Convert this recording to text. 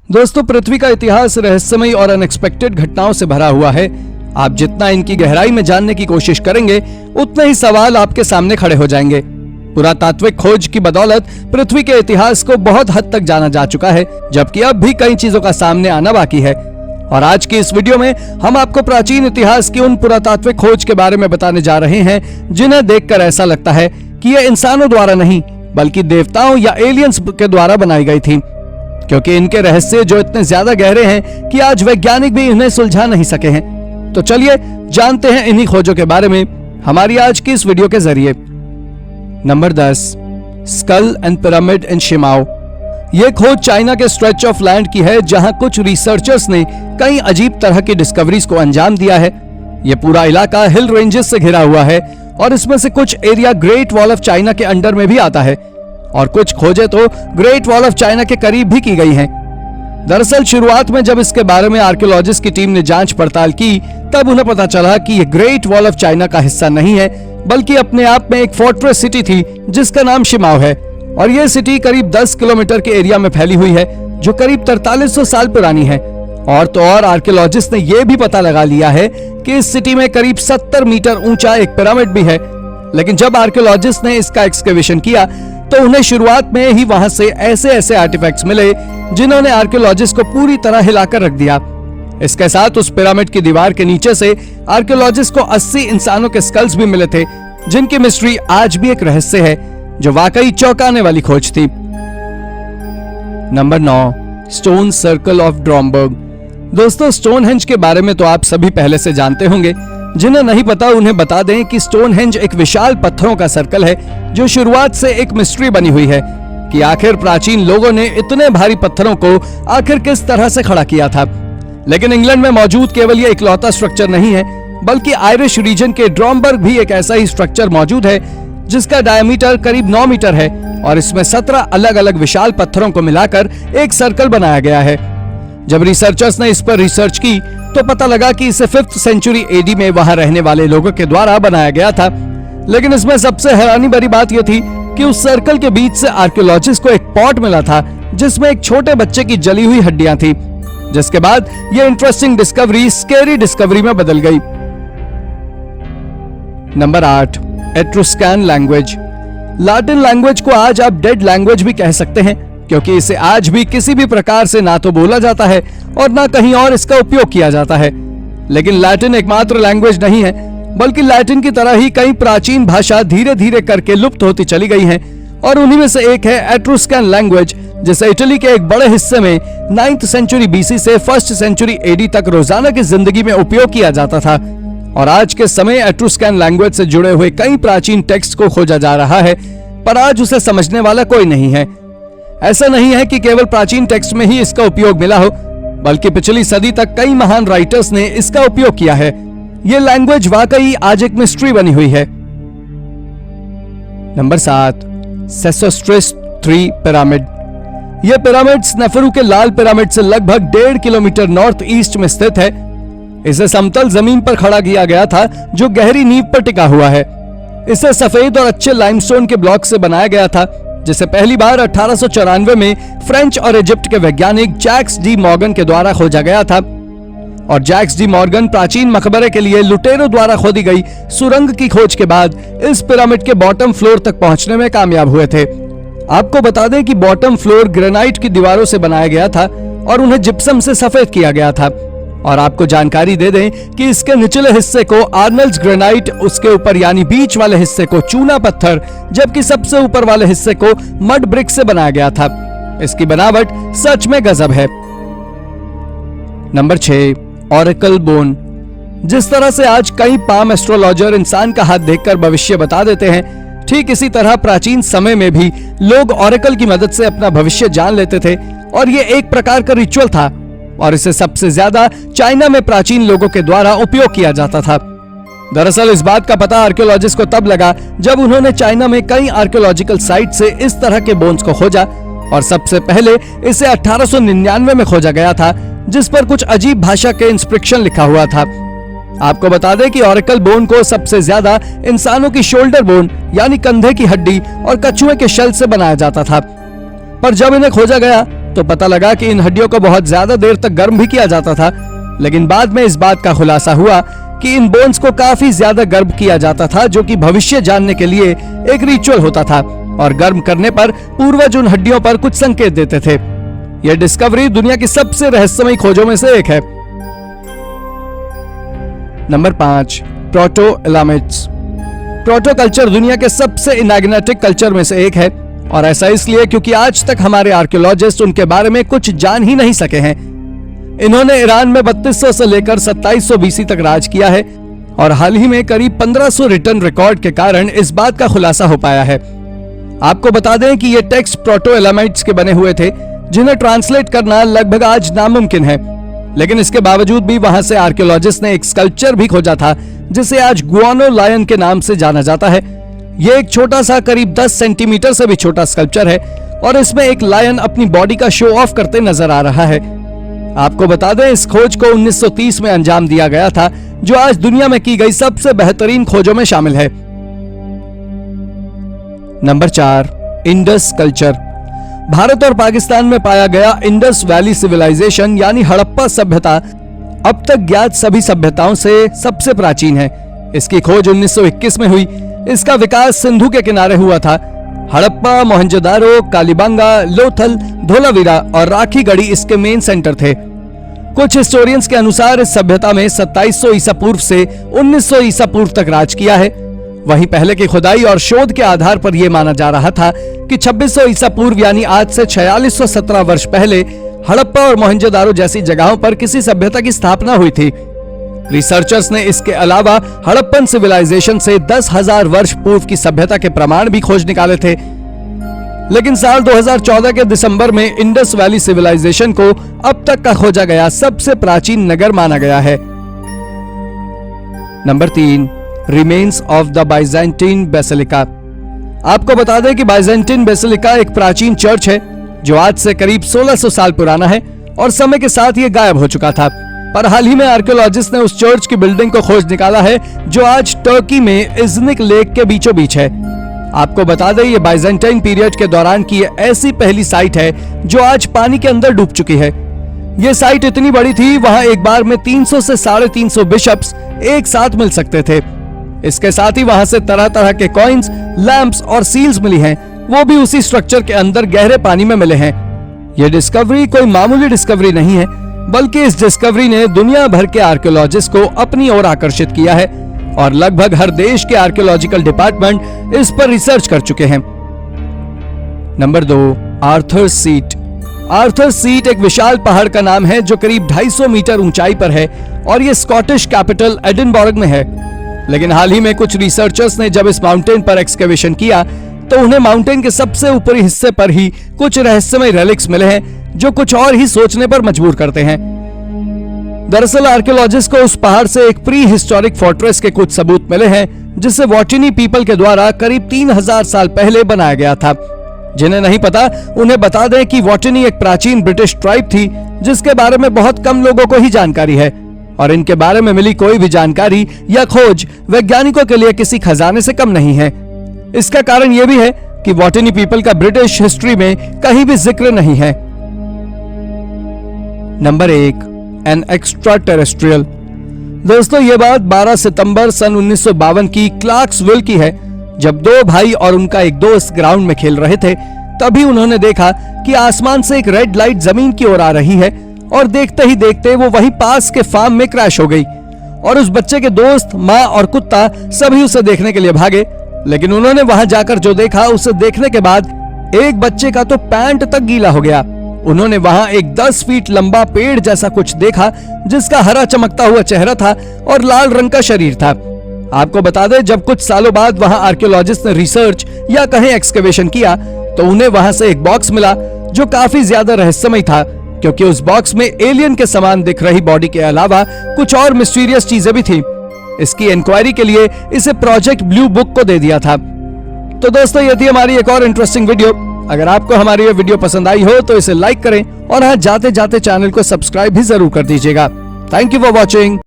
दोस्तों, पृथ्वी का इतिहास रहस्यमयी और अनएक्सपेक्टेड घटनाओं से भरा हुआ है। आप जितना इनकी गहराई में जानने की कोशिश करेंगे, उतने ही सवाल आपके सामने खड़े हो जाएंगे। पुरातात्विक खोज की बदौलत पृथ्वी के इतिहास को बहुत हद तक जाना जा चुका है, जबकि अब भी कई चीजों का सामने आना बाकी है। और आज की इस वीडियो में हम आपको प्राचीन इतिहास की उन पुरातात्विक खोज के बारे में बताने जा रहे हैं जिन्हें देखकर ऐसा लगता है कि ये इंसानों द्वारा नहीं, बल्कि देवताओं या एलियंस के द्वारा बनाई गई थी, क्योंकि इनके रहस्य जो इतने ज्यादा गहरे हैं कि आज वैज्ञानिक भी इन्हें सुलझा नहीं सके हैं। तो चलिए जानते हैं इन्हीं खोजों के बारे में हमारी आज की इस वीडियो के जरिए। Number 10, school and pyramid in Shimao. यह खोज चाइना के स्ट्रेच ऑफ लैंड की है, जहां कुछ रिसर्चर्स ने कई अजीब तरह की डिस्कवरीज को अंजाम दिया है। यह पूरा इलाका हिल रेंजेस से घिरा हुआ है और इसमें से कुछ area great wall of China के अंडर में भी आता है और कुछ खोजें तो ग्रेट वॉल ऑफ चाइना के करीब भी की गई हैं। दरअसल शुरुआत में जब इसके बारे में आर्कियोलॉजिस्ट की टीम ने जांच पड़ताल की, तब उन्हें पता चला कि यह ग्रेट वॉल ऑफ चाइना का हिस्सा नहीं है, बल्कि अपने आप में एक फोर्ट्रेस सिटी थी जिसका नाम शिमाओ है। और यह सिटी करीब 10 किलोमीटर के एरिया में फैली हुई है, जो करीब 4300 साल पुरानी है। और तो और आर्कियोलॉजिस्ट ने यह भी पता लगा लिया है कि इस सिटी में करीब 70 मीटर ऊंचा एक पिरामिड भी है। लेकिन जब आर्कियोलॉजिस्ट ने इसका एक्सकेवेशन किया तो उन्हें शुरुआत में ही वहां से ऐसे आर्टिफैक्ट्स मिले जिन्होंने आर्कियोलॉजिस्ट को पूरी तरह हिलाकर रख दिया। इसके साथ उस पिरामिड की दीवार के नीचे से आर्कियोलॉजिस्ट को 80 इंसानों के स्कल्स भी मिले थे, जिनकी मिस्ट्री आज भी एक रहस्य है, जो वाकई चौंकाने वाली खोज थी। Number 9, stone circle of Drombeg. दोस्तों, स्टोनहेंज के बारे में तो आप सभी पहले से जानते होंगे। जिन्हें नहीं पता उन्हें बता दें कि स्टोनहेंज एक विशाल पत्थरों का सर्कल है, जो शुरुआत से एक मिस्ट्री बनी हुई है कि आखिर प्राचीन लोगों ने इतने भारी पत्थरों को आखिर किस तरह से खड़ा किया था। लेकिन इंग्लैंड में मौजूद केवल ये इकलौता स्ट्रक्चर नहीं है, बल्कि आयरिश रीजन के ड्रॉमबर्ग भी एक ऐसा ही स्ट्रक्चर मौजूद है जिसका डायमीटर करीब 9 मीटर है और इसमें 17 अलग अलग विशाल पत्थरों को मिलाकर एक सर्कल बनाया गया है। जब रिसर्चर्स ने इस पर रिसर्च की तो पता लगा कि इसे 5th सेंचुरी एडी में वहां रहने वाले लोगों के द्वारा बनाया गया था। लेकिन इसमें सबसे हैरानी भरी बात यह थी कि उस सर्कल के बीच से आर्कियोलॉजिस्ट को एक पॉट मिला था जिसमें एक छोटे बच्चे की जली हुई हड्डियां थी, जिसके बाद यह इंटरेस्टिंग डिस्कवरी स्कैरी डिस्कवरी में बदल गई। Number 8, Etruscan language. Latin language को आज आप डेड लैंग्वेज भी कह सकते हैं, क्योंकि इसे आज भी किसी भी प्रकार से ना तो बोला जाता है और ना कहीं और इसका उपयोग किया जाता है। लेकिन लैटिन एकमात्र लैंग्वेज नहीं है, बल्कि लैटिन की तरह ही कई प्राचीन भाषा धीरे धीरे करके लुप्त होती चली गई हैं और उन्हीं में से एक है एट्रुस्कैन लैंग्वेज, जिसे इटली के एक बड़े हिस्से में 9th सेंचुरी बीसी से 1st सेंचुरी एडी तक रोजाना की जिंदगी में उपयोग किया जाता था। और आज के समय एट्रुस्कैन लैंग्वेज से जुड़े हुए कई प्राचीन टेक्स्ट को खोजा जा रहा है, पर आज उसे समझने वाला कोई नहीं है। ऐसा नहीं है कि केवल प्राचीन टेक्स्ट में ही इसका उपयोग मिला हो, बल्कि पिछली सदी तक कई महान राइटर्स ने इसका उपयोग किया है। यह लैंग्वेज वाकई आज एक मिस्ट्री बनी हुई है। Number 7, सेसोस्ट्रेस 3 pyramid. यह पिरामिड स्नेफरू के लाल पिरामिड से लगभग 1.5 किलोमीटर नॉर्थ ईस्ट में स्थित है। इसे समतल जमीन पर खड़ा किया गया था, जो गहरी नींव पर टिका हुआ है। इसे सफेद और अच्छे लाइमस्टोन के ब्लॉक से बनाया गया था, जिसे पहली बार 1894 में फ्रेंच और इजिप्ट के वैज्ञानिक जैक्स डी मॉर्गन के द्वारा खोजा गया था। और जैक्स डी मॉर्गन प्राचीन मकबरे के लिए लुटेरों द्वारा खोदी गई सुरंग की खोज के बाद इस पिरामिड के बॉटम फ्लोर तक पहुंचने में कामयाब हुए थे। आपको बता दें कि बॉटम फ्लोर ग्रेनाइट की दीवारों से बनाया गया था और उन्हें जिप्सम से सफेद किया गया था। और आपको जानकारी दे दें कि इसके निचले हिस्से को आर्नल्ड्स ग्रेनाइट, उसके ऊपर यानी बीच वाले हिस्से को चूना पत्थर, जबकि सबसे ऊपर वाले हिस्से को मड ब्रिक से बनाया गया था। इसकी बनावट सच में गजब है। Number 6, oracle bone. जिस तरह से आज कई पाम एस्ट्रोलॉजर इंसान का हाथ देखकर भविष्य बता देते हैं, ठीक इसी तरह प्राचीन समय में भी लोग ऑरेकल की मदद से अपना भविष्य जान लेते थे और ये एक प्रकार का रिचुअल था और इसे सबसे ज्यादा चाइना में प्राचीन लोगों के द्वारा उपयोग किया जाता था। दरअसल इस बात का पता आर्कियोलॉजिस्ट को तब लगा जब उन्होंने चाइना में कई आर्कियोलॉजिकल साइट से इस तरह के बोन्स को खोजा और सबसे पहले इसे 1899 में खोजा गया था, जिस पर कुछ अजीब भाषा के इंस्क्रिप्शन लिखा हुआ था। आपको बता दें कि ऑरेकल बोन को सबसे ज्यादा इंसानों की शोल्डर बोन यानी कंधे की हड्डी और कछुए के शल से बनाया जाता था, पर जब इन्हें खोजा गया तो पता लगा कि इन हड्डियों को बहुत ज्यादा देर तक गर्म भी किया जाता था, लेकिन बाद में इस बात का खुलासा हुआ कि इन बोन्स को काफी ज्यादा गर्म किया जाता था, जो कि भविष्य जानने के लिए एक रिचुअल होता था और गर्म करने पर पूर्वज उन हड्डियों पर कुछ संकेत देते थे। यह डिस्कवरी दुनिया की सबसे रहस्यमयी खोजों में से एक है। Number 5, proto Elamites. Proto culture दुनिया के सबसे इनैग्नेटिक कल्चर में से एक है, और ऐसा इसलिए क्योंकि आज तक हमारे आर्कियोलॉजिस्ट उनके बारे में कुछ जान ही नहीं सके हैं। इन्होंने ईरान में 3200 से लेकर 2700 BC तक राज किया है, और हाल ही में करीब 1500 रिटर्न रिकॉर्ड के कारण इस बात का खुलासा हो पाया है। आपको बता दें कि ये टेक्स्ट प्रोटो एलामाइट्स के बने हुए थे, जिन्हें ट्रांसलेट करना लगभग आज नामुमकिन है, लेकिन इसके बावजूद भी वहां से आर्कियोलॉजिस्ट ने एक स्कल्पचर भी खोजा था, जिसे आज गुआनो लायन के नाम से जाना जाता है। यह एक छोटा सा करीब 10 सेंटीमीटर से भी छोटा स्कल्पचर है, और इसमें एक लायन अपनी बॉडी का शो ऑफ करते नजर आ रहा है। आपको बता दें, इस खोज को 1930 में अंजाम दिया गया था, जो आज दुनिया में की गई सबसे बेहतरीन खोजों में शामिल है। Number 4, Indus culture. भारत और पाकिस्तान में पाया गया इंडस वैली सिविलाइजेशन यानी हड़प्पा सभ्यता अब तक ज्ञात सभी सभ्यताओं से सबसे प्राचीन है। इसकी खोज 1921 में हुई। इसका विकास सिंधु के किनारे हुआ था। हड़प्पा, मोहनजोदारो, कालीबंगा, लोथल, धोलावीरा और राखीगढ़ी इसके मेन सेंटर थे। कुछ हिस्टोरियंस के अनुसार इस सभ्यता में 2700 ईसा पूर्व से 1900 ईसा पूर्व तक राज किया है। वहीं पहले की खुदाई और शोध के आधार पर यह माना जा रहा था कि 2600 ईसा पूर्व यानी आज से 4617 वर्ष पहले हड़प्पा और मोहनजोदारो जैसी जगहों पर किसी सभ्यता की स्थापना हुई थी। रिसर्चर्स ने इसके अलावा हड़प्पन सिविलाइजेशन से 10,000 वर्ष पूर्व की सभ्यता के प्रमाण भी खोज निकाले थे, लेकिन साल 2014 के दिसंबर में इंडस वैली सिविलाइजेशन को अब तक का खोजा गया सबसे प्राचीन नगर माना गया है। Number 3, remains of the Byzantine basilica. आपको बता दें कि बाइजेंटाइन बेसिलिका एक प्राचीन चर्च है, जो आज से करीब 1600 साल पुराना है और समय के साथ ये गायब हो चुका था। पर हाल ही में आर्कियोलॉजिस्ट ने उस चर्च की बिल्डिंग को खोज निकाला है, जो आज टर्की में इज़निक लेक के बीचों बीच है। आपको बता दें, ये बाइजेंटाइन पीरियड के दौरान की ऐसी पहली साइट है जो आज पानी के अंदर डूब चुकी है। ये साइट इतनी बड़ी थी, वहां एक बार में 300 से 350 बिशप्स एक साथ मिल सकते थे। इसके साथ ही वहां से तरह तरह के कॉइन्स, लैंप्स और सील्स मिली हैं, वो भी उसी स्ट्रक्चर के अंदर गहरे पानी में मिले हैं। यह डिस्कवरी कोई मामूली डिस्कवरी नहीं है, बल्कि इस डिस्कवरी ने दुनिया भर के आर्कियोलॉजिस्ट को अपनी ओर आकर्षित किया है और लगभग हर देश के आर्कियोलॉजिकल डिपार्टमेंट इस पर रिसर्च कर चुके हैं। Number 2, Arthur seat. Arthur seat एक विशाल पहाड़ का नाम है जो करीब 250 मीटर ऊंचाई पर है और ये स्कॉटिश कैपिटल एडिनबर्ग में है। लेकिन हाल ही में कुछ रिसर्चर्स ने जब इस माउंटेन पर एक्सकेवेशन किया तो उन्हें माउंटेन के सबसे ऊपरी हिस्से पर ही कुछ रहस्यमय रेलिक्स मिले हैं, जो कुछ और ही सोचने पर मजबूर करते हैं। दरअसल आर्कियोलॉजिस्ट को उस पहाड़ से एक प्री हिस्टोरिक फोर्ट्रेस के कुछ सबूत मिले हैं, जिसे वॉटिनी पीपल के द्वारा करीब 3000 साल पहले बनाया गया था। जिन्हें नहीं पता उन्हें बता दें कि वॉटिनी एक प्राचीन ब्रिटिश ट्राइब थी, जिसके बारे में बहुत कम लोगों को ही जानकारी है, और इनके बारे में मिली कोई भी जानकारी या खोज वैज्ञानिकों के लिए किसी खजाने से कम नहीं है। इसका कारण यह भी है कि वॉटिनी पीपल का ब्रिटिश हिस्ट्री में कहीं भी जिक्र नहीं है। Number 1, an extra terrestrial. दोस्तों, यह बात 12 सितंबर सन 1952 की क्लार्क्सविल की है, जब दो भाई और उनका एक दोस्त ग्राउंड में खेल रहे थे। तभी उन्होंने देखा कि आसमान से एक रेड लाइट जमीन की ओर आ रही है और देखते ही देखते वो वहीं पास के फार्म में क्रैश हो गई और उस बच्चे के दोस्त, माँ और कुत्ता सभी उसे देखने के लिए भागे। लेकिन उन्होंने वहां जाकर जो देखा, उसे देखने के बाद एक बच्चे का तो पैंट तक गीला हो गया। उन्होंने वहां एक 10 फीट लंबा पेड़ जैसा कुछ देखा, जिसका हरा चमकता हुआ चेहरा था और लाल रंग का शरीर था। आपको बता दें, जब कुछ सालों बाद वहां आर्कियोलॉजिस्ट ने रिसर्च या कहीं एक्सकेवेशन किया तो उन्हें वहां से एक बॉक्स मिला जो काफी ज्यादा रहस्यमय था, क्योंकि उस बॉक्स में एलियन के समान दिख रही बॉडी के अलावा कुछ और मिस्टीरियस चीजें भी थी। इसकी इंक्वायरी के लिए इसे प्रोजेक्ट ब्लू बुक को दे दिया था। तो दोस्तों, ये थी हमारी एक और इंटरेस्टिंग वीडियो। अगर आपको हमारी ये वीडियो पसंद आई हो तो इसे लाइक करें और हाँ, जाते जाते चैनल को सब्सक्राइब भी जरूर कर दीजिएगा। Thank you for watching.